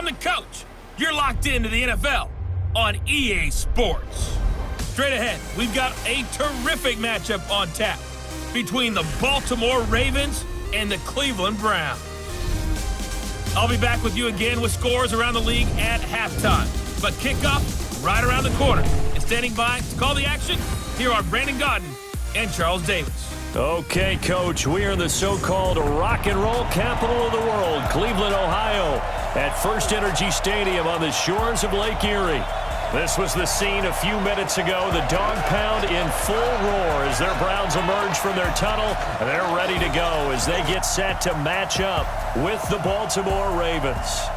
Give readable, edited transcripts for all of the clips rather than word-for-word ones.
I'm the coach. You're locked into the NFL on EA Sports. Straight ahead, we've got a terrific matchup on tap between the Baltimore Ravens and the Cleveland Browns. I'll be back with you again with scores around the league at halftime. But kickoff right around the corner. And standing by to call the action, here are Brandon Gaudin and Charles Davis. Okay, Coach, we are in the so-called rock and roll capital of the world, Cleveland, Ohio, at First Energy Stadium on the shores of Lake Erie. This was the scene a few minutes ago. The dog pound in full roar as their Browns emerge from their tunnel. And they're ready to go as they get set to match up with the Baltimore Ravens.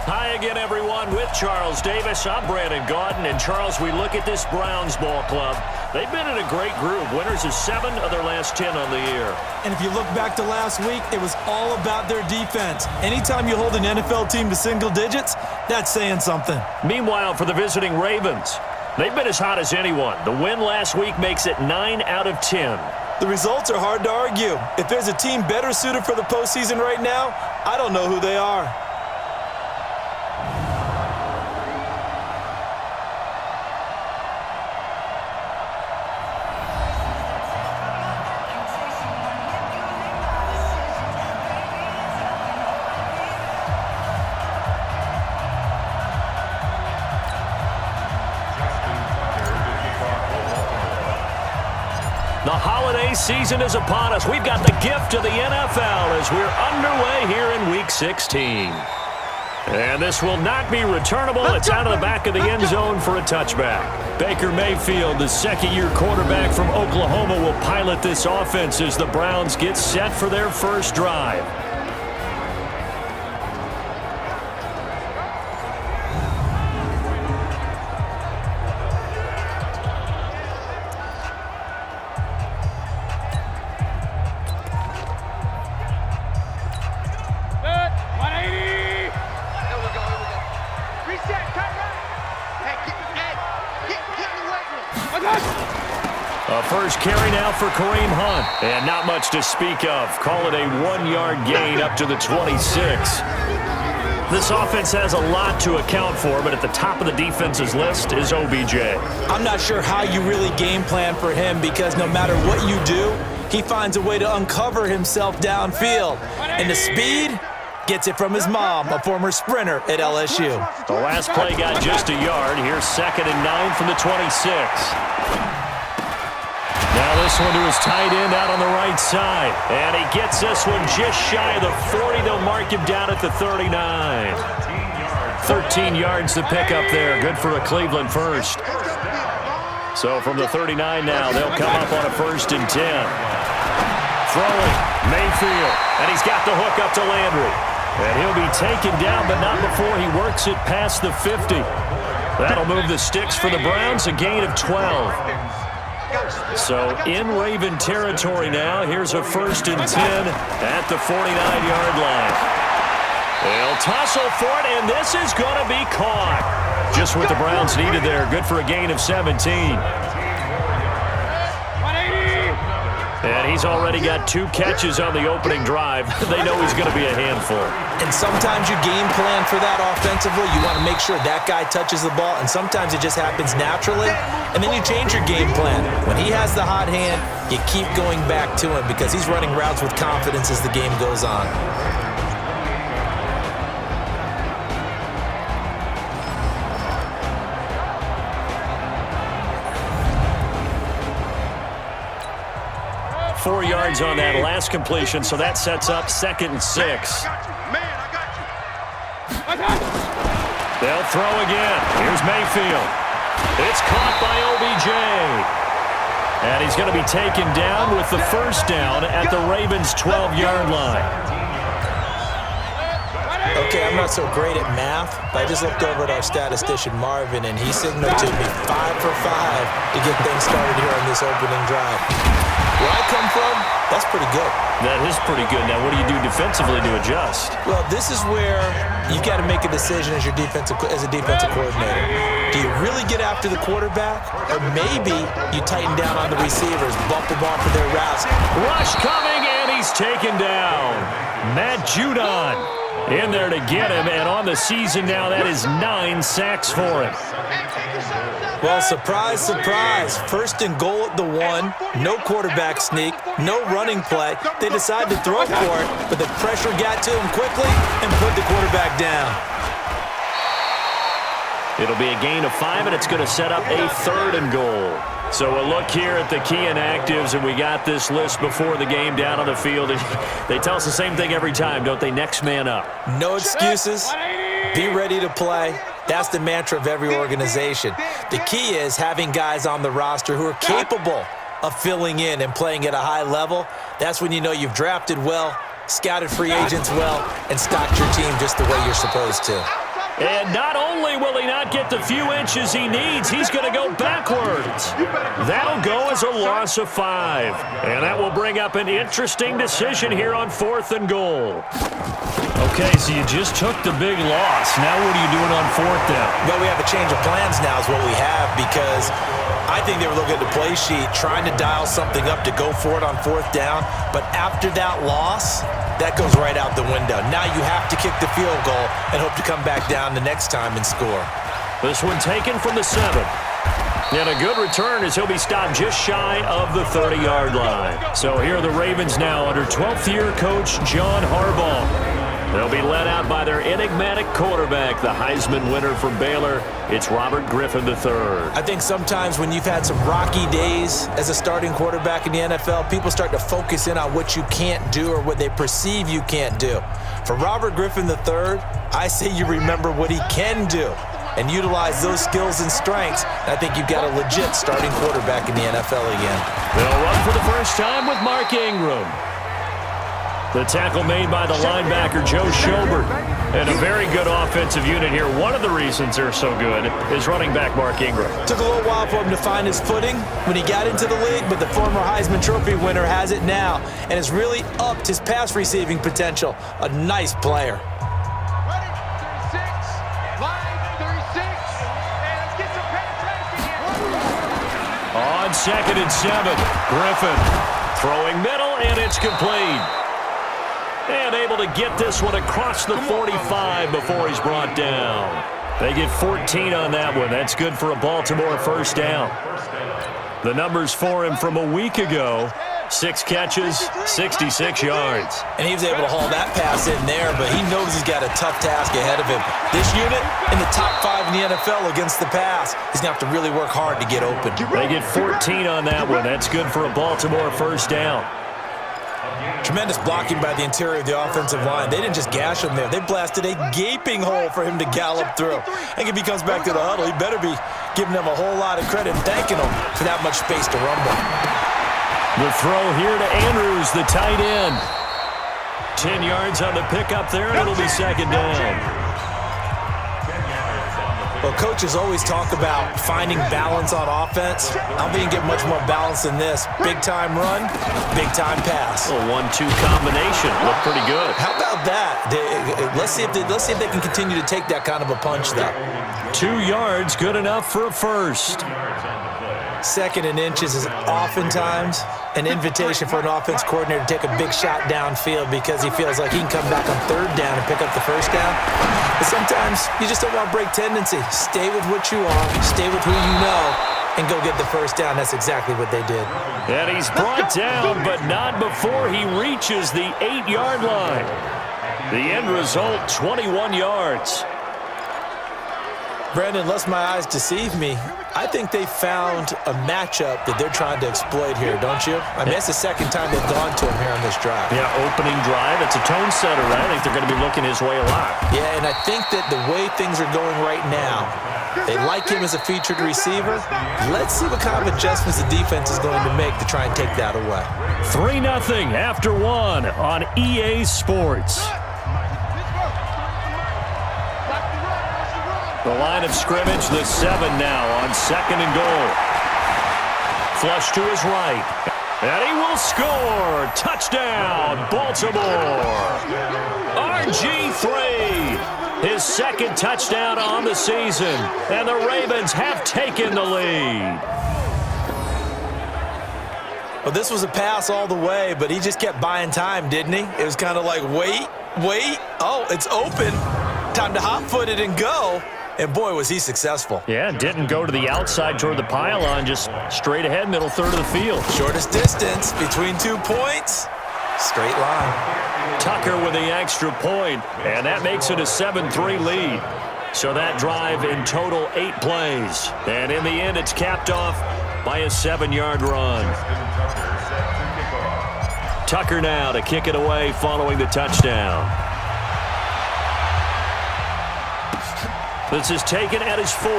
Hi again, everyone, with Charles Davis. I'm Brandon Gaudin. And, Charles, we look at this Browns ball club. They've been in a great group. Winners of 7 of their last 10 on the year. And if you look back to last week, it was all about their defense. Anytime you hold an NFL team to single digits, that's saying something. Meanwhile, for the visiting Ravens, they've been as hot as anyone. The win last week makes it 9 out of 10. The results are hard to argue. If there's a team better suited for the postseason right now, I don't know who they are. The holiday season is upon us. We've got the gift of the NFL as we're underway here in Week 16. And this will not be returnable. It's out of the back of the end zone for a touchback. Baker Mayfield, the second-year quarterback from Oklahoma, will pilot this offense as the Browns get set for their first drive. A first carry now for Kareem Hunt. And not much to speak of. Call it a 1-yard gain up to the 26. This offense has a lot to account for, but at the top of the defense's list is OBJ. I'm not sure how you really game plan for him because no matter what you do, he finds a way to uncover himself downfield. And the speed gets it from his mom, a former sprinter at LSU. The last play got just a yard. Here's 2nd and 9 from the 26. Now this one to his tight end out on the right side. And he gets this one just shy of the 40. They'll mark him down at the 39. 13 yards to pick up there. Good for a Cleveland first. So from the 39 now, they'll come up on a 1st and 10. Throwing, Mayfield. And he's got the hook up to Landry. And he'll be taken down, but not before he works it past the 50. That'll move the sticks for the Browns, a gain of 12. So in Raven territory now, here's a 1st and 10 at the 49-yard line. They'll tussle for it, and this is going to be caught. Just what the Browns needed there. Good for a gain of 17. And he's already got 2 catches on the opening drive. They know he's going to be a handful. And sometimes you game plan for that offensively. You want to make sure that guy touches the ball, and sometimes it just happens naturally. And then you change your game plan. When he has the hot hand, you keep going back to him because he's running routes with confidence as the game goes on. Four yards on that last completion, so that sets up 2nd and 6. They'll throw again. Here's Mayfield. It's caught by OBJ. And he's going to be taken down with the 1st down at the Ravens' 12-yard line. Okay, I'm not so great at math, but I just looked over at our statistician, Marvin, and he signaled to me 5 for 5 to get things started here on this opening drive. Where I come from, that's pretty good. That is pretty good. Now, what do you do defensively to adjust? Well, this is where you've got to make a decision as a defensive coordinator. Do you really get after the quarterback, or maybe you tighten down on the receivers, bump them off of their routes? Rush coming, and he's taken down. Matt Judon in there to get him, and on the season now, that is 9 sacks for him. Well, surprise, surprise. 1st and goal at the 1. No quarterback sneak. No running play. They decided to throw for it, but the pressure got to him quickly and put the quarterback down. It'll be a gain of 5, and it's going to set up a 3rd and goal. So a look here at the key inactives, and we got this list before the game down on the field. They tell us the same thing every time, don't they? Next man up. No excuses. Be ready to play. That's the mantra of every organization. The key is having guys on the roster who are capable of filling in and playing at a high level. That's when you know you've drafted well, scouted free agents well, and stocked your team just the way you're supposed to. And not only will he not get the few inches he needs, he's going to go backwards. That'll go as a loss of 5. And that will bring up an interesting decision here on 4th and goal. Okay, so you just took the big loss. Now what are you doing on 4th down? Well, we have a change of plans now is what we have, because I think they were looking at the play sheet, trying to dial something up to go for it on 4th down. But after that loss, that goes right out the window. Now you have to kick the field goal and hope to come back down the next time and score. This one taken from the 7. And a good return as he'll be stopped just shy of the 30-yard line. So here are the Ravens now under 12th-year coach John Harbaugh. They'll be led out by their enigmatic quarterback, the Heisman winner from Baylor. It's Robert Griffin III. I think sometimes when you've had some rocky days as a starting quarterback in the NFL, people start to focus in on what you can't do or what they perceive you can't do. For Robert Griffin III, I say you remember what he can do and utilize those skills and strengths. I think you've got a legit starting quarterback in the NFL again. They'll run for the first time with Mark Ingram. The tackle made by the linebacker, Joe Schobert. And a very good offensive unit here. One of the reasons they're so good is running back Mark Ingram. Took a little while for him to find his footing when he got into the league, but the former Heisman Trophy winner has it now and has really upped his pass receiving potential. A nice player. On 2nd and 7, Griffin throwing middle, and it's complete. And able to get this one across the 45 before he's brought down. They get 14 on that one. That's good for a Baltimore first down. The numbers for him from a week ago: 6 catches, 66 yards. And he was able to haul that pass in there, but he knows he's got a tough task ahead of him. This unit in the top 5 in the NFL against the pass. He's going to have to really work hard to get open. They get 14 on that one. That's good for a Baltimore first down. Tremendous blocking by the interior of the offensive line. They didn't just gash him there. They blasted a gaping hole for him to gallop through. I think if he comes back to the huddle, he better be giving them a whole lot of credit and thanking them for that much space to rumble. The throw here to Andrews, the tight end. 10 yards on the pickup there, and it'll be 2nd down. Well, coaches always talk about finding balance on offense. I don't think you can get much more balance than this. Big-time run, big-time pass. A 1-2 combination. Looked pretty good. How about that? Let's see if they can continue to take that kind of a punch, though. 2 yards, good enough for a first. 2nd and inches is oftentimes an invitation for an offense coordinator to take a big shot downfield because he feels like he can come back on 3rd down and pick up the first down. But sometimes you just don't want to break tendency. Stay with what you are, stay with who you know, and go get the first down. That's exactly what they did. And he's brought down, but not before he reaches the 8-yard line. The end result, 21 yards. Brandon, unless my eyes deceive me, I think they found a matchup that they're trying to exploit here, don't you? I mean, it's the 2nd time they've gone to him here on this drive. Yeah, opening drive. It's a tone setter, right? I think they're going to be looking his way a lot. Yeah, and I think that the way things are going right now, they like him as a featured receiver. Let's see what kind of adjustments the defense is going to make to try and take that away. 3-0 after 1 on EA Sports. The line of scrimmage, the 7 now on 2nd and goal. Flush to his right. And he will score. Touchdown, Baltimore. RG3, his 2nd touchdown on the season. And the Ravens have taken the lead. Well, this was a pass all the way, but he just kept buying time, didn't he? It was kind of like, wait, Wait. Oh, it's open. Time to hot-foot it and go. And, boy, was he successful. Yeah, didn't go to the outside toward the pylon, just straight ahead, middle third of the field. Shortest distance between 2 points. Straight line. Tucker with the extra point, and that makes it a 7-3 lead. So that drive in total 8 plays. And in the end, it's capped off by a 7-yard run. Tucker now to kick it away following the touchdown. This is taken at his 4.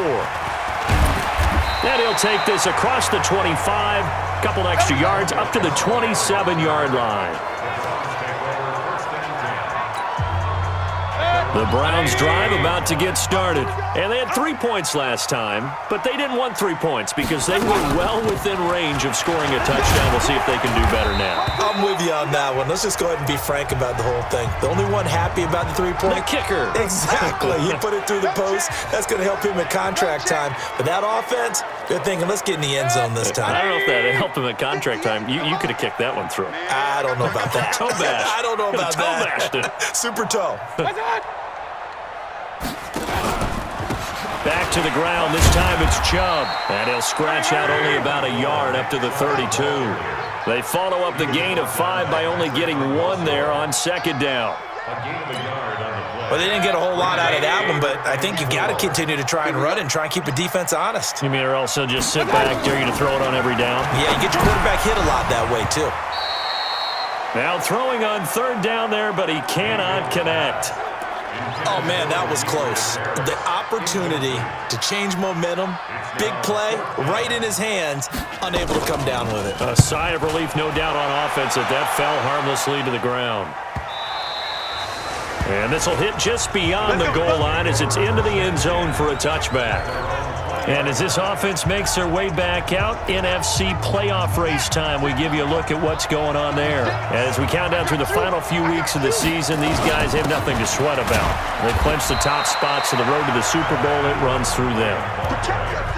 And he'll take this across the 25, couple extra yards up to the 27-yard line. The Browns drive about to get started. And they had 3 points last time, but they didn't want 3 points because they were well within range of scoring a touchdown. We'll see if they can do better now. I'm with you on that one. Let's just go ahead and be frank about the whole thing. The only one happy about the 3-point? The kicker. Exactly. He put it through the post. That's going to help him at contract time. But that offense, they're thinking, let's get in the end zone this time. I don't know if that helped him at contract time. You could have kicked that one through. I don't know about that. Toe bash. I don't know about that. Toe bashed it. Super toe. Back to the ground. This time it's Chubb. And he'll scratch out only about a yard up to the 32. They follow up the gain of 5 by only getting 1 there on second down. Well, they didn't get a whole lot out of that one, but I think you got to continue to try and run and try and keep the defense honest. You mean or also just sit back, dare you to throw it on every down? Yeah, you get your quarterback hit a lot that way, too. Now throwing on third down there, but he cannot connect. Oh, man, that was close. The opportunity to change momentum, big play, right in his hands, unable to come down with it. A sigh of relief, no doubt, on offense that fell harmlessly to the ground. And this will hit just beyond the goal line as it's into the end zone for a touchback. And as this offense makes their way back out, NFC playoff race time, we give you a look at what's going on there. As we count down through the final few weeks of the season, these guys have nothing to sweat about. They clinch the top spots of the road to the Super Bowl. It runs through them.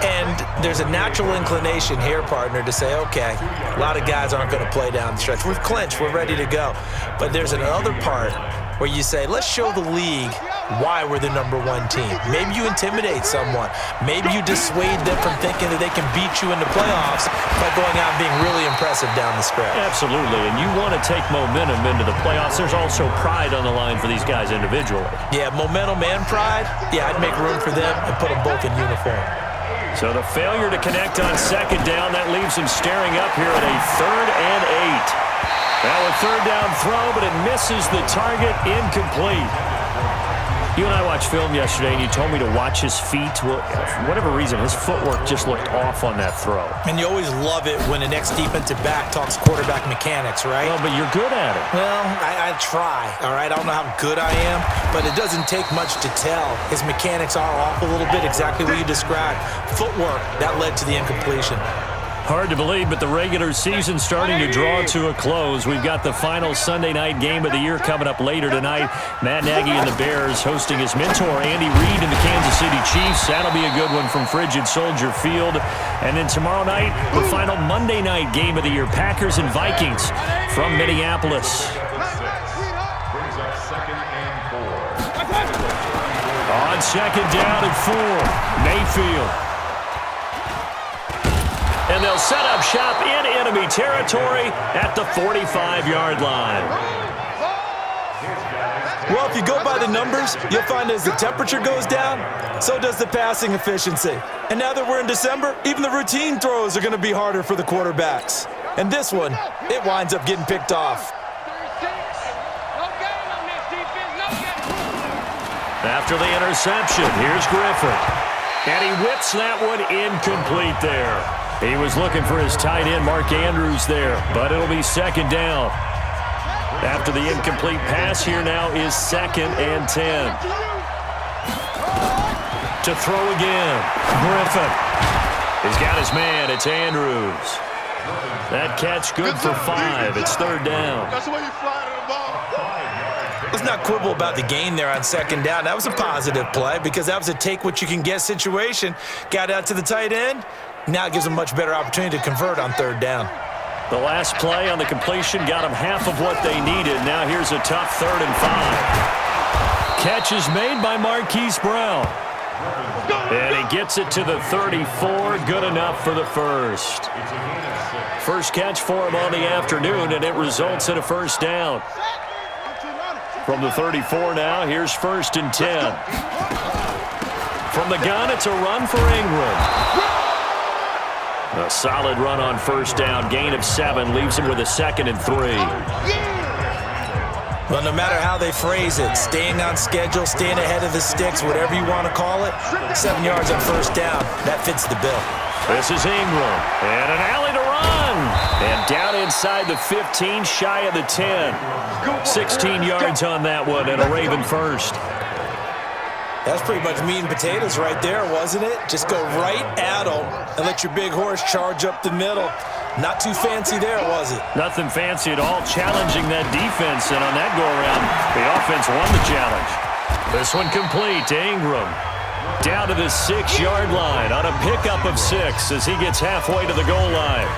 And there's a natural inclination here, partner, to say, okay, a lot of guys aren't going to play down the stretch. We've clinched. We're ready to go. But there's another part where you say, let's show the league why we're the #1 team. Maybe you intimidate someone. Maybe you dissuade them from thinking that they can beat you in the playoffs by going out and being really impressive down the stretch. Absolutely, and you want to take momentum into the playoffs. There's also pride on the line for these guys individually. Yeah, momentum and pride. Yeah, I'd make room for them and put them both in uniform. So the failure to connect on second down, that leaves him staring up here at a 3rd and 8. Now a third down throw, but it misses the target, incomplete. You and I watched film yesterday, and you told me to watch his feet. Well, for whatever reason, his footwork just looked off on that throw. And you always love it when the next defensive back talks quarterback mechanics, right? Well, but you're good at it. Well, I try, all right? I don't know how good I am, but it doesn't take much to tell. His mechanics are off a little bit, exactly what you described. Footwork, that led to the incompletion. Hard to believe, but the regular seaon's starting to draw to a close. We've got the final Sunday night game of the year coming up later tonight. Matt Nagy and the Bears hosting his mentor, Andy Reid, and the Kansas City Chiefs. That'll be a good one from Frigid Soldier Field. And then tomorrow night, the final Monday night game of the year, Packers and Vikings from Minneapolis. On second down and 4, Mayfield. And they'll set up shop in enemy territory at the 45-yard line. Well, if you go by the numbers, you'll find as the temperature goes down, so does the passing efficiency. And now that we're in December, even the routine throws are going to be harder for the quarterbacks. And this one, it winds up getting picked off. After the interception, here's Griffin. And he whips that one incomplete there. He was looking for his tight end, Mark Andrews, there, but it'll be second down. After the incomplete pass, here now is 2nd and 10. To throw again, Griffin. He's got his man, it's Andrews. That catch good for 5. It's 3rd down. That's the way you fly the ball. Let's not quibble about the gain there on second down. That was a positive play because that was a take-what-you-can-get situation. Got out to the tight end. Now it gives them a much better opportunity to convert on 3rd down. The last play on the completion got them half of what they needed. Now here's a tough 3rd and 5. Catch is made by Marquise Brown. And he gets it to the 34. Good enough for the first. First catch for him on the afternoon, and it results in a first down. From the 34 now, here's 1st and 10. From the gun, it's a run for Ingram. A solid run on first down. Gain of 7 leaves him with a 2nd and 3. Well, no matter how they phrase it, staying on schedule, staying ahead of the sticks, whatever you want to call it, 7 yards on first down, that fits the bill. This is Ingram, and an alley to run. And down inside the 15, shy of the 10. 16 yards on that one, and a Raven first. That's pretty much meat and potatoes right there, wasn't it? Just go right at them and let your big horse charge up the middle. Not too fancy there, was it? Nothing fancy at all, challenging that defense, and on that go-around, the offense won the challenge. This one complete to Ingram. Down to the 6-yard line on a pickup of 6 as he gets halfway to the goal line.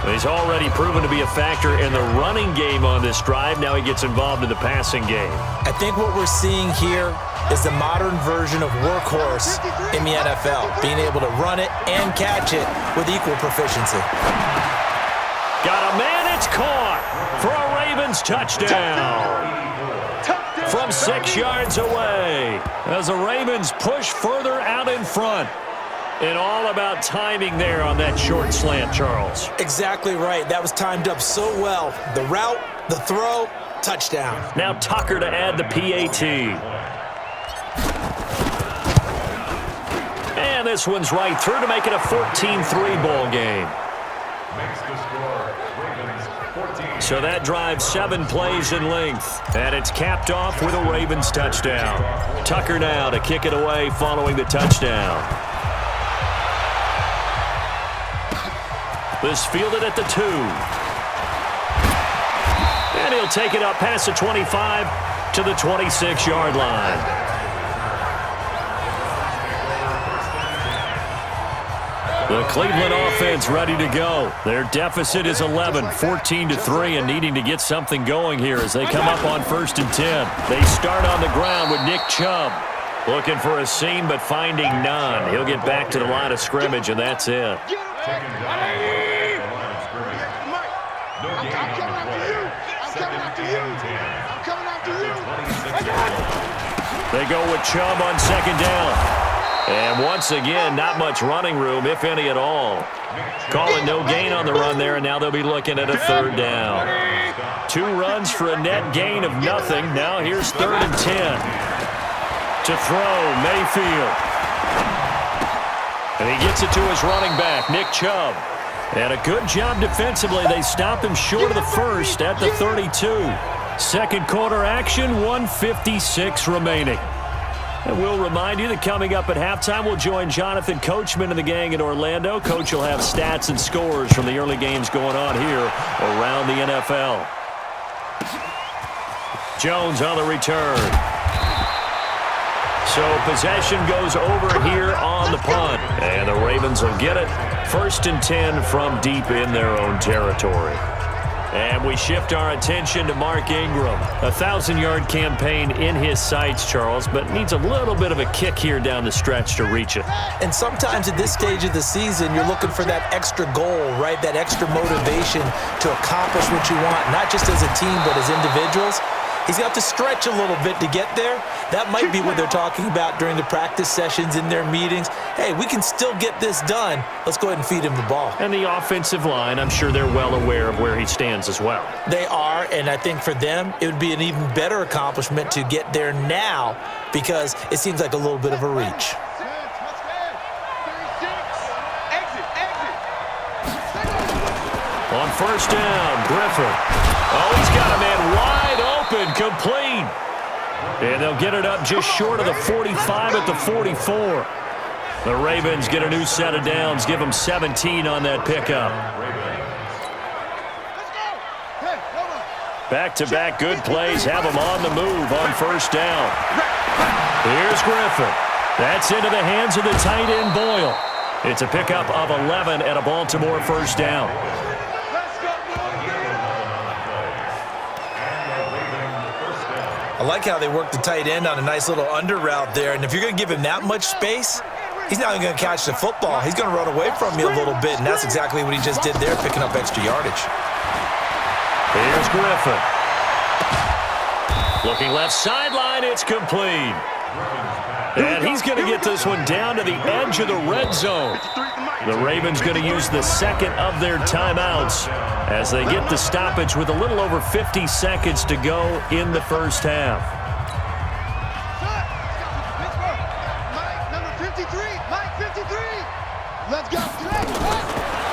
He's already proven to be a factor in the running game on this drive. Now he gets involved in the passing game. I think what we're seeing here is the modern version of workhorse in the NFL, being able to run it and catch it with equal proficiency. Got a man, it's caught for a Ravens touchdown. From 6 yards away as the Ravens push further out in front. And all about timing there on that short slant, Charles. Exactly right. That was timed up so well. The route, the throw, touchdown. Now Tucker to add the PAT. And this one's right through to make it a 14-3 ball game. So that drives 7 plays in length. And it's capped off with a Ravens touchdown. Tucker now to kick it away following the touchdown. This fielded at the 2. And he'll take it up past the 25 to the 26-yard line. The Cleveland offense ready to go. Their deficit is 11, 14-3, and needing to get something going here as they come up on 1st and 10. They start on the ground with Nick Chubb. Looking for a seam, but finding none. He'll get back to the line of scrimmage, and that's it. They go with Chubb on 2nd down. And once again, not much running room, if any at all. Calling no gain on the run there, and now they'll be looking at a 3rd down. 2 runs for a net gain of nothing. Now here's 3rd and 10. To throw, Mayfield. And he gets it to his running back, Nick Chubb. And a good job defensively. They stop him short of the first at the 32. Second quarter action, 1:56 remaining. And we'll remind you that coming up at halftime, we'll join Jonathan Coachman and the gang in Orlando. Coach will have stats and scores from the early games going on here around the NFL. Jones on the return. So possession goes over here on the punt. And the Ravens will get it. 1st and 10 from deep in their own territory. And we shift our attention to Mark Ingram. A 1,000-yard campaign in his sights, Charles, but needs a little bit of a kick here down the stretch to reach it. And sometimes at this stage of the season, you're looking for that extra goal, right? That extra motivation to accomplish what you want, not just as a team, but as individuals. He's got to stretch a little bit to get there. That might be what they're talking about during the practice sessions in their meetings. Hey, we can still get this done. Let's go ahead and feed him the ball. And the offensive line, I'm sure they're well aware of where he stands as well. They are, and I think for them, it would be an even better accomplishment to get there now because it seems like a little bit of a reach. On 1st down, Griffin. Oh, he's got a man wide open, complete. And they'll get it up just short of the 45 at the 44. The Ravens get a new set of downs, give them 17 on that pickup. Back-to-back good plays have them on the move on 1st down. Here's Griffin. That's into the hands of the tight end, Boyle. It's a pickup of 11 and a Baltimore first down. I like how they work the tight end on a nice little under route there. And if you're going to give him that much space, he's not even going to catch the football. He's going to run away from you a little bit, and that's exactly what he just did there, picking up extra yardage. Here's Griffin. Looking left sideline, it's complete. And he's going to get this one down to the edge of the red zone. The Ravens going to use the second of their timeouts as they get the stoppage with a little over 50 seconds to go in the first half. Mike 53. Let's go.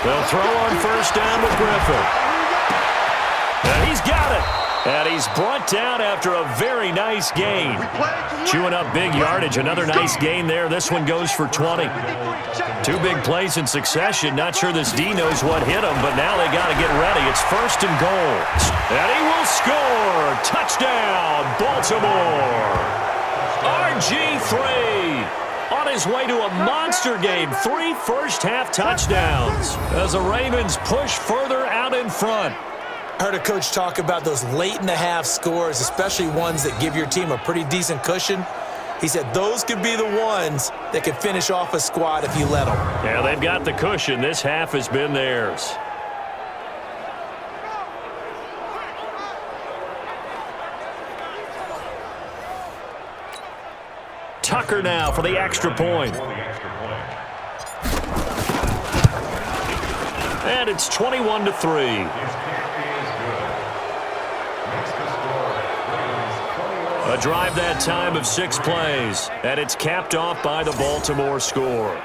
They'll throw on first down with Griffin. And he's got it. And he's brought down after a very nice gain. Chewing up big yardage. Another nice gain there. This one goes for 20. Two big plays in succession. Not sure this D knows what hit him, but now they got to get ready. It's first and goal. And he will score. Touchdown, Baltimore. RG3 on his way to a monster game. 3 first-half touchdowns as the Ravens push further out in front. I heard a coach talk about those late-in-the-half scores, especially ones that give your team a pretty decent cushion. He said those could be the ones that could finish off a squad if you let them. Yeah, they've got the cushion. This half has been theirs. Tucker now for the extra point. And it's 21-3. A drive that time of 6 plays, and it's capped off by the Baltimore score.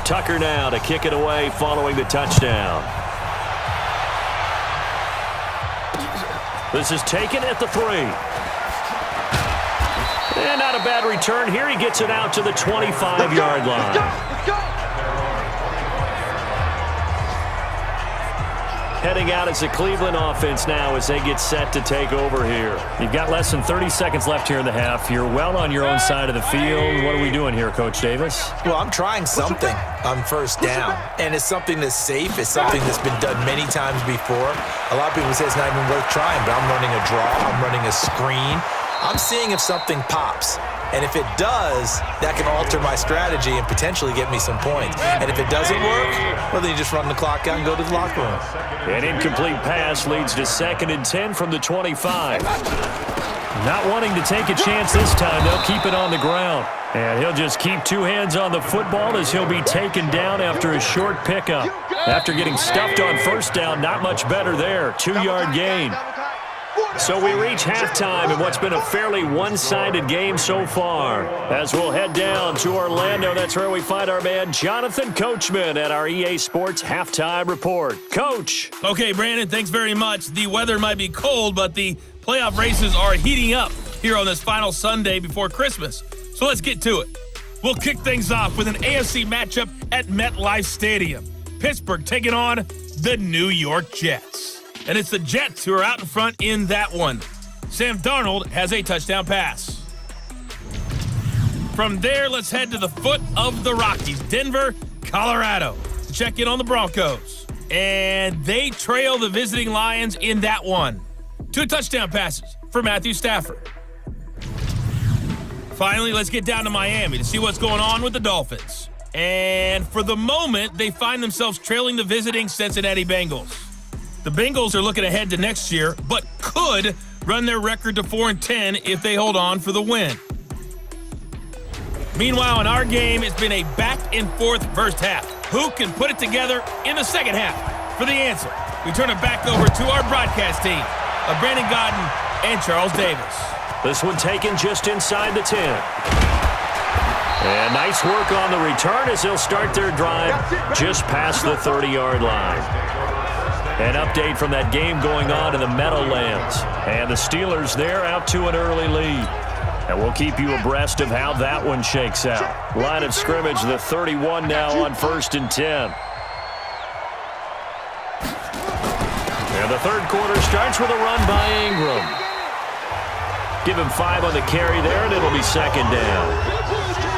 Tucker now to kick it away following the touchdown. This is taken at the 3. And not a bad return here. He gets it out to the 25-yard line. Let's go. Heading out as the Cleveland offense now as they get set to take over here. You've got less than 30 seconds left here in the half. You're well on your own side of the field. What are we doing here, Coach Davis? Well, I'm trying something on first down, and it's something that's safe. It's something that's been done many times before. A lot of people say it's not even worth trying, but I'm running a draw. I'm running a screen. I'm seeing if something pops. And if it does, that can alter my strategy and potentially get me some points. And if it doesn't work, well, then you just run the clock out and go to the locker room. An incomplete pass leads to 2nd and 10 from the 25. Not wanting to take a chance this time, they'll keep it on the ground. And he'll just keep 2 hands on the football as he'll be taken down after a short pickup. After getting stuffed on first down, not much better there. 2-yard gain. So we reach halftime in what's been a fairly one-sided game so far. As we'll head down to Orlando, that's where we find our man Jonathan Coachman at our EA Sports Halftime Report. Coach. Okay, Brandon, thanks very much. The weather might be cold, but the playoff races are heating up here on this final Sunday before Christmas. So let's get to it. We'll kick things off with an AFC matchup at MetLife Stadium. Pittsburgh taking on the New York Jets. And it's the Jets who are out in front in that one. Sam Darnold has a touchdown pass. From there, let's head to the foot of the Rockies, Denver, Colorado, to check in on the Broncos. And they trail the visiting Lions in that one. 2 touchdown passes for Matthew Stafford. Finally, let's get down to Miami to see what's going on with the Dolphins. And for the moment, they find themselves trailing the visiting Cincinnati Bengals. The Bengals are looking ahead to next year, but could run their record to 4-10 if they hold on for the win. Meanwhile, in our game, it's been a back-and-forth first half. Who can put it together in the second half? For the answer, we turn it back over to our broadcast team of Brandon Godden and Charles Davis. This one taken just inside the 10. And nice work on the return as they'll start their drive just past the 30-yard line. An update from that game going on in the Meadowlands. And the Steelers, they're out to an early lead. And we'll keep you abreast of how that one shakes out. Line of scrimmage, the 31 now on 1st and 10. And the third quarter starts with a run by Ingram. Give him 5 on the carry there, and it'll be second down.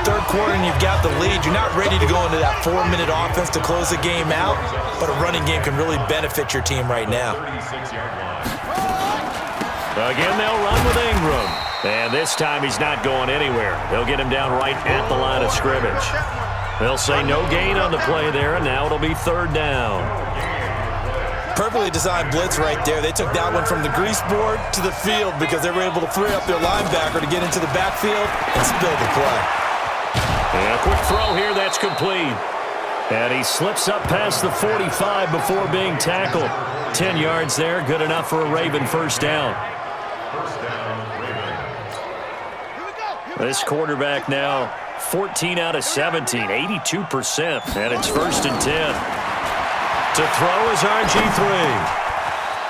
Third quarter and you've got the lead. You're not ready to go into that 4-minute offense to close the game out, but a running game can really benefit your team right now. Again, they'll run with Ingram. And this time he's not going anywhere. They'll get him down right at the line of scrimmage. They'll say no gain on the play there, and now it'll be third down. Perfectly designed blitz right there. They took that one from the grease board to the field because they were able to free up their linebacker to get into the backfield and spill the play. And a quick throw here, that's complete. And he slips up past the 45 before being tackled. 10 yards there, good enough for a Raven first down. This quarterback now 14 out of 17, 82%, and it's first and 10. To throw is RG3.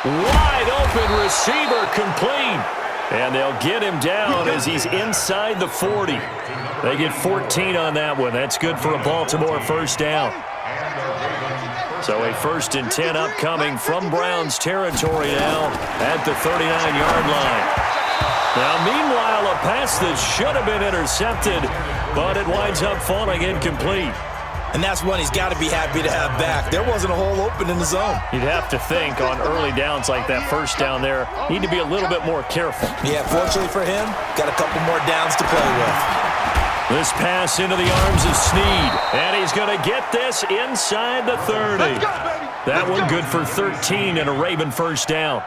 Wide open receiver complete. And they'll get him down as he's inside the 40. They get 14 on that one. That's good for a Baltimore first down. So a first and 10 upcoming from Browns territory now at the 39-yard line. Now, meanwhile, a pass that should have been intercepted, but it winds up falling incomplete. And that's one he's got to be happy to have back. There wasn't a hole open in the zone. You'd have to think on early downs like that first down there, need to be a little bit more careful. Yeah, fortunately for him, got a couple more downs to play with. This pass into the arms of Snead, and he's going to get this inside the 30. That one good for 13 and a Raven first down.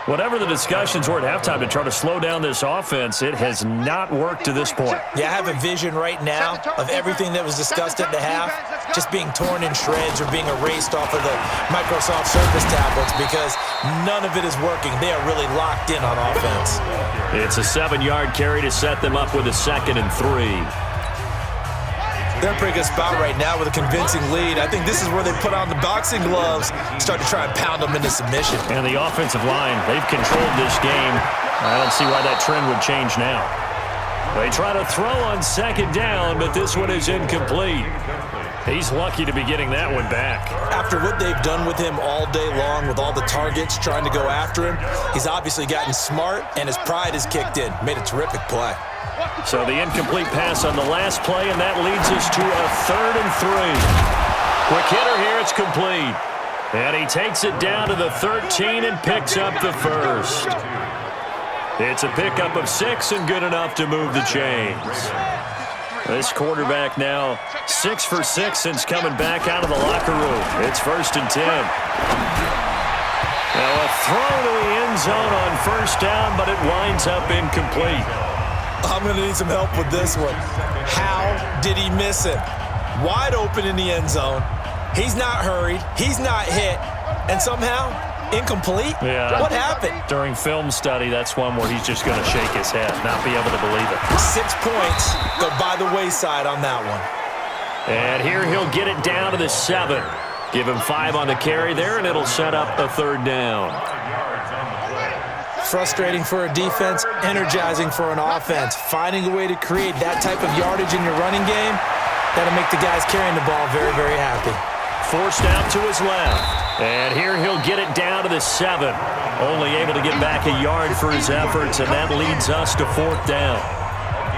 Whatever the discussions were at halftime to try to slow down this offense, it has not worked to this point. Yeah, I have a vision right now of everything that was discussed at the half just being torn in shreds or being erased off of the Microsoft Surface tablets because none of it is working. They are really locked in on offense. It's a 7-yard carry to set them up with a 2nd and 3. They're in a pretty good spot right now with a convincing lead. I think this is where they put on the boxing gloves, start to try and pound them into submission. And the offensive line, they've controlled this game. I don't see why that trend would change now. They try to throw on second down, but this one is incomplete. He's lucky to be getting that one back. After what they've done with him all day long with all the targets trying to go after him, he's obviously gotten smart and his pride has kicked in. Made a terrific play. So the incomplete pass on the last play, and that leads us to a 3rd and 3. Quick hitter here, it's complete. And he takes it down to the 13 and picks up the first. It's a pickup of 6 and good enough to move the chains. This quarterback now 6 for 6 since coming back out of the locker room. It's 1st and 10. Now a throw to the end zone on first down, but it winds up incomplete. I'm going to need some help with this one. How did he miss it? Wide open in the end zone. He's not hurried. He's not hit. And somehow, incomplete? Yeah. What happened? During film study, that's one where he's just going to shake his head, not be able to believe it. 6 points go by the wayside on that one. And here he'll get it down to the 7. Give him 5 on the carry there, and it'll set up a 3rd down. Frustrating for a defense, energizing for an offense. Finding a way to create that type of yardage in your running game, that'll make the guys carrying the ball very, very happy. Forced out to his left. And here he'll get it down to the 7. Only able to get back a yard for his efforts, and that leads us to 4th down.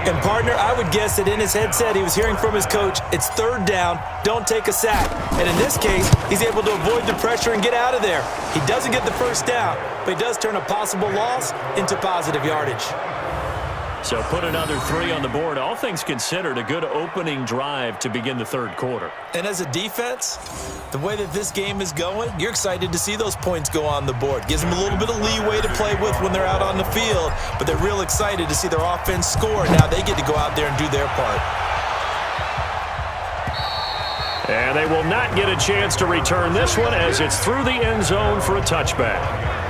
And, partner, I would guess that in his headset he was hearing from his coach, it's 3rd down, don't take a sack. And in this case, he's able to avoid the pressure and get out of there. He doesn't get the first down, but he does turn a possible loss into positive yardage. So put another 3 on the board. All things considered, a good opening drive to begin the 3rd quarter. And as a defense, the way that this game is going, you're excited to see those points go on the board. Gives them a little bit of leeway to play with when they're out on the field, but they're real excited to see their offense score. Now they get to go out there and do their part. And they will not get a chance to return this one as it's through the end zone for a touchback.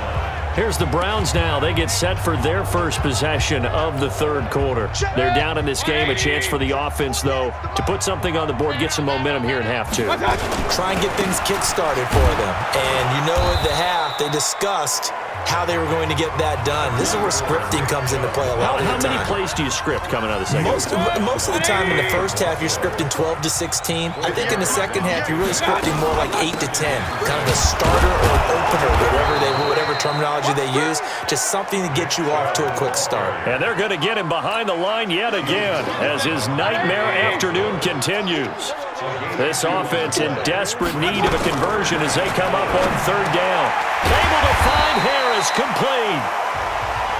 Here's the Browns now. They get set for their first possession of the 3rd quarter. They're down in this game. A chance for the offense, though, to put something on the board, get some momentum here in half 2. Try and get things kick-started for them. And you know at the half, they discussed how they were going to get that done. This is where scripting comes into play a lot of the time. How many plays do you script coming out of the second? Most of the time in the first half, you're scripting 12 to 16. I think in the second half, you're really scripting more like 8 to 10. Kind of a starter or an opener, whatever terminology they use. Just something to get you off to a quick start. And they're going to get him behind the line yet again as his nightmare afternoon continues. This offense in desperate need of a conversion as they come up on third down. Able to find Harris, complete.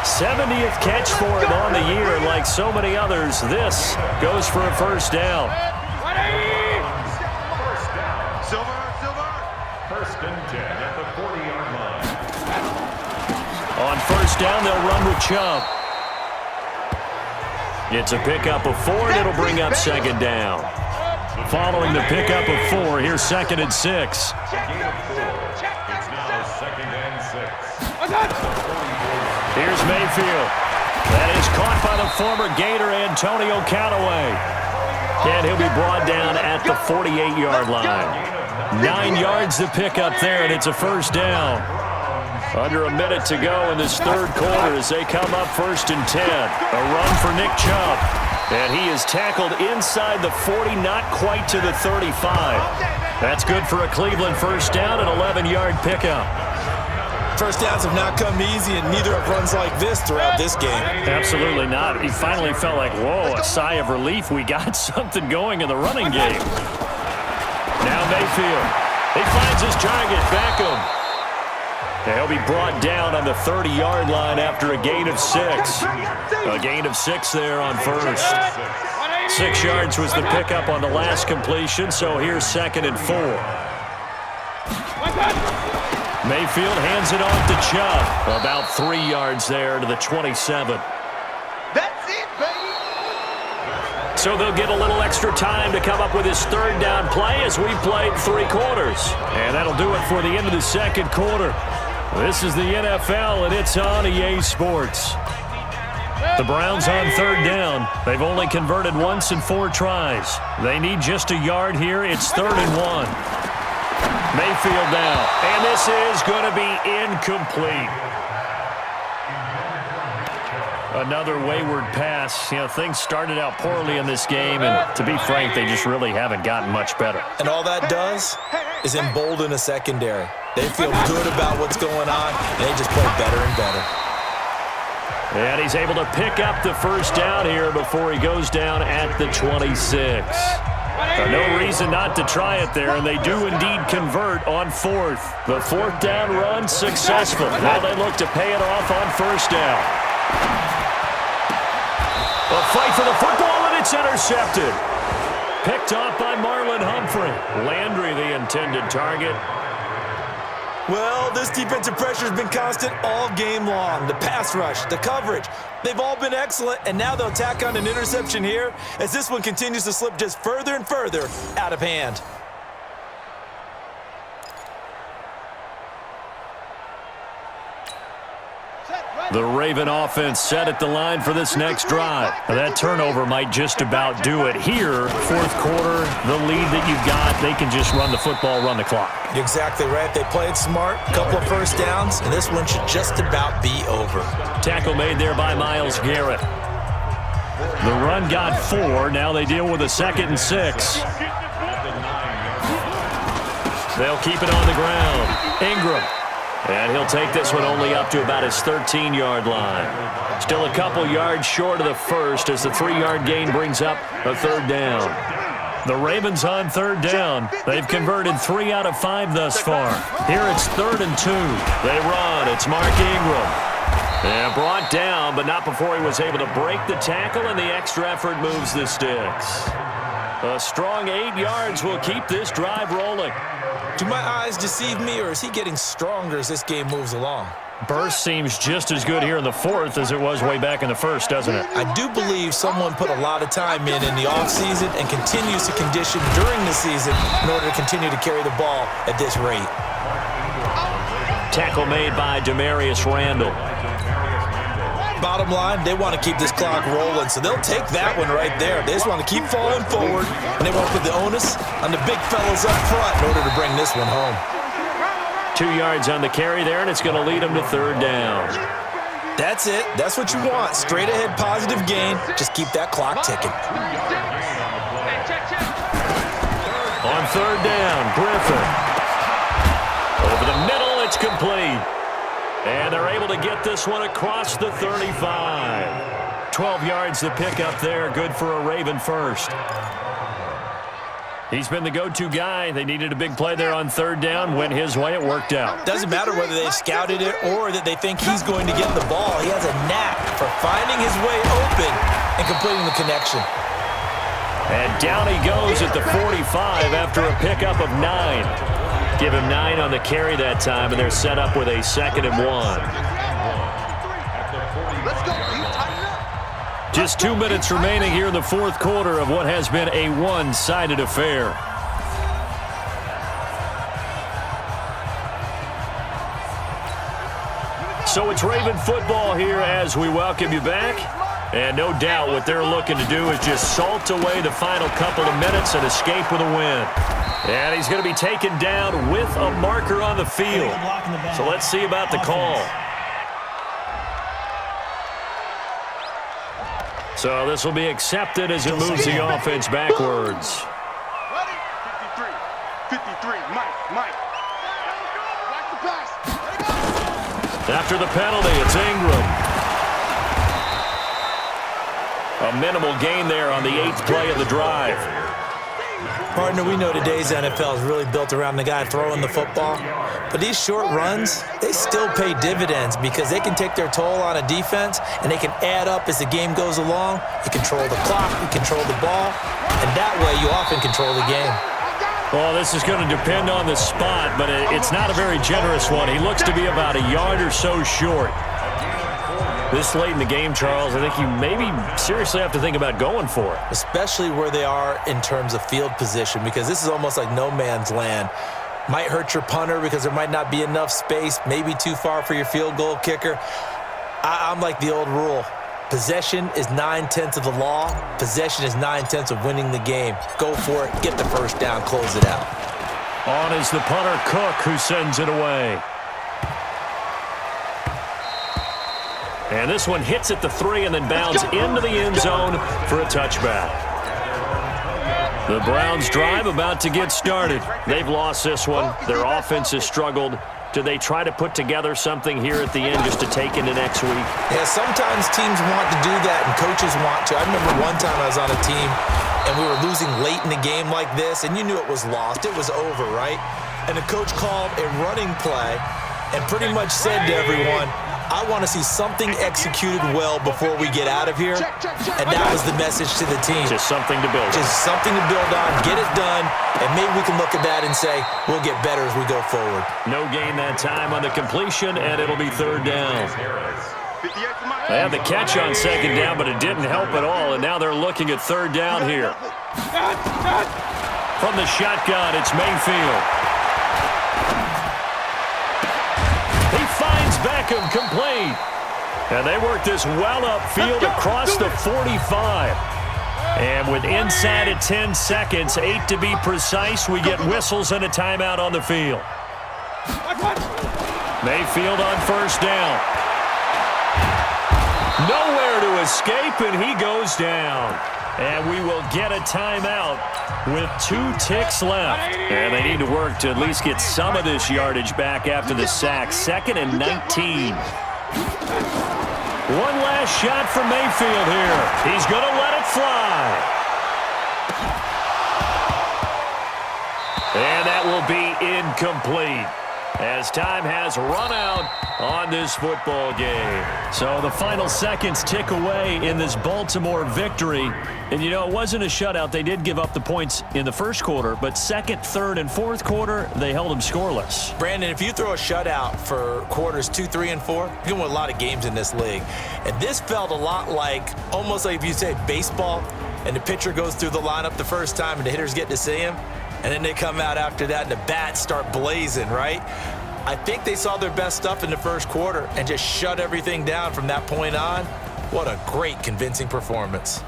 70th catch for him on the year. Like so many others, this goes for a first down. First and 10 at the 40-yard line. On first down, they'll run with Chubb. It's a pickup of 4, and it'll bring up second down. Following the pickup of 4, here's second and 6. It's now second and 6. Here's Mayfield. That is caught by the former Gator Antonio Callaway. And he'll be brought down at the 48-yard line. 9 yards to pick up there, and it's a first down. Under a minute to go in this third quarter as they come up first and 10. A run for Nick Chubb. And he is tackled inside the 40, not quite to the 35. That's good for a Cleveland first down, an 11-yard pickup. First downs have not come easy, and neither have runs like this throughout this game. Absolutely not. He finally felt like, whoa, a sigh of relief. We got something going in the running game. Now Mayfield. He finds his target, Beckham. And he'll be brought down on the 30-yard line after a gain of 6. A gain of 6 there on first. 6 yards was the pickup on the last completion, so here's second and 4. Mayfield hands it off to Chubb. About 3 yards there to the 27. That's it, baby. So they'll get a little extra time to come up with his third down play as we played 3 quarters. And that'll do it for the end of the second quarter. This is the NFL, and it's on EA Sports. The Browns on third down. They've only converted once in 4 tries. They need just a yard here. It's 3rd and 1. Mayfield now, and this is going to be incomplete. Another wayward pass. You know, things started out poorly in this game, and to be frank, they just really haven't gotten much better. And all that does is embolden a secondary. They feel good about what's going on, and they just play better and better. And he's able to pick up the first down here before he goes down at the 26. No reason not to try it there, and they do indeed convert on 4th. The 4th down run successful. Now they look to pay it off on first down. A fight for the football, and it's intercepted. Picked off by Marlon Humphrey. Landry, the intended target. Well, this defensive pressure has been constant all game long. The pass rush, the coverage, they've all been excellent, and now they'll tack on an interception here as this one continues to slip just further and further out of hand. The Raven offense set at the line for this next drive. That turnover might just about do it here. 4th quarter, the lead that you've got, they can just run the football, run the clock. You're exactly right. They played smart, couple of first downs, and this one should just about be over. Tackle made there by Myles Garrett. The run got 4. Now they deal with a 2nd and 6. They'll keep it on the ground. Ingram. And he'll take this one only up to about his 13-yard line. Still a couple yards short of the first as the 3-yard gain brings up a 3rd down. The Ravens on 3rd down. They've converted 3 out of 5 thus far. Here it's 3rd and 2. They run. It's Mark Ingram. And brought down, but not before he was able to break the tackle, and the extra effort moves the sticks. A strong 8 yards will keep this drive rolling. Do my eyes deceive me, or is he getting stronger as this game moves along? Burst seems just as good here in the 4th as it was way back in the 1st, doesn't it? I do believe someone put a lot of time in the offseason and continues to condition during the season in order to continue to carry the ball at this rate. Tackle made by Demarius Randall. Bottom line, they want to keep this clock rolling, so they'll take that one right there. They just want to keep falling forward, and they want to put the onus on the big fellas up front in order to bring this one home. 2 yards on the carry there, and it's going to lead him to third down. That's it. That's what you want. Straight ahead positive gain. Just keep that clock ticking. On third down, Griffin. Over the middle, it's complete. And they're able to get this one across the 35. 12 yards to pick up there. Good for a Raven first. He's been the go-to guy. They needed a big play there on third down. Went his way. It worked out. Doesn't matter whether they scouted it or that they think he's going to get the ball. He has a knack for finding his way open and completing the connection. And down he goes at the 45 after a pickup of 9. Give him 9 on the carry that time, and they're set up with a 2nd and 1. Just 2 minutes remaining here in the fourth quarter of what has been a one-sided affair. So it's Raven football here as we welcome you back. And no doubt what they're looking to do is just salt away the final couple of minutes and escape with a win. And he's going to be taken down with a marker on the field. So let's see about the call. So this will be accepted as it moves the offense backwards. 53, Mike. After the penalty, it's Ingram. A minimal gain there on the 8th play of the drive. Partner, we know today's NFL is really built around the guy throwing the football. But these short runs, they still pay dividends because they can take their toll on a defense and they can add up as the game goes along. You control the clock, you control the ball, and that way you often control the game. Well, this is going to depend on the spot, but it's not a very generous one. He looks to be about a yard or so short. This late in the game, Charles, I think you maybe seriously have to think about going for it. Especially where they are in terms of field position, because this is almost like no man's land. Might hurt your punter because there might not be enough space, maybe too far for your field goal kicker. I'm like the old rule. Possession is 9/10 of the law. Possession is 9/10 of winning the game. Go for it, get the first down, close it out. On is the punter, Cook, who sends it away. And this one hits at the 3 and then bounds into the end zone for a touchback. The Browns drive about to get started. They've lost this one. Their offense has struggled. Do they try to put together something here at the end just to take into next week? Yeah, sometimes teams want to do that and coaches want to. I remember one time I was on a team and we were losing late in the game like this, and you knew it was lost. It was over, right? And the coach called a running play and pretty much said to everyone, I want to see something executed well before we get out of here. And that was the message to the team. Just something to build on. Just something to build on, get it done, and maybe we can look at that and say, we'll get better as we go forward. No gain that time on the completion, and it'll be third down. They had the catch on second down, but it didn't help at all, and now they're looking at third down here. From the shotgun, it's Mayfield. He finds Beckham complete. And they work this well upfield across the 45. And with inside of 10 seconds, 8 to be precise, we get whistles and a timeout on the field. Mayfield on first down. Nowhere to escape, and he goes down. And we will get a timeout with 2 ticks left. And they need to work to at least get some of this yardage back after the sack. 2nd and 19. One last shot from Mayfield here. He's going to let it fly. And that will be incomplete, as time has run out on this football game. So the final seconds tick away in this Baltimore victory. And, you know, it wasn't a shutout. They did give up the points in the first quarter, but second, third, and fourth quarter, they held them scoreless. Brandon, if you throw a shutout for quarters 2, 3, and 4, you're going to win a lot of games in this league. And this felt a lot like, almost like if you say baseball, and the pitcher goes through the lineup the first time and the hitters get to see him, and then they come out after that and the bats start blazing, right? I think they saw their best stuff in the first quarter and just shut everything down from that point on. What a great, convincing performance.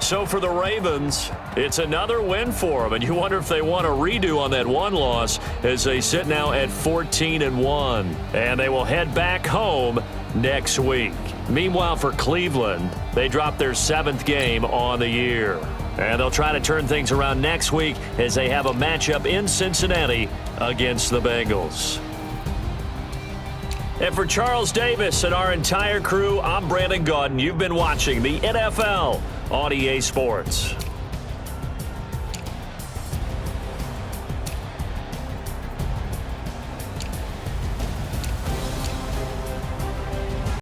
So for the Ravens, it's another win for them, and you wonder if they want a redo on that one loss as they sit now at 14-1, and they will head back home next week. Meanwhile, for Cleveland, they dropped their 7th game on the year, and they'll try to turn things around next week as they have a matchup in Cincinnati against the Bengals. And for Charles Davis and our entire crew, I'm Brandon Gaudin. You've been watching the NFL on EA Sports.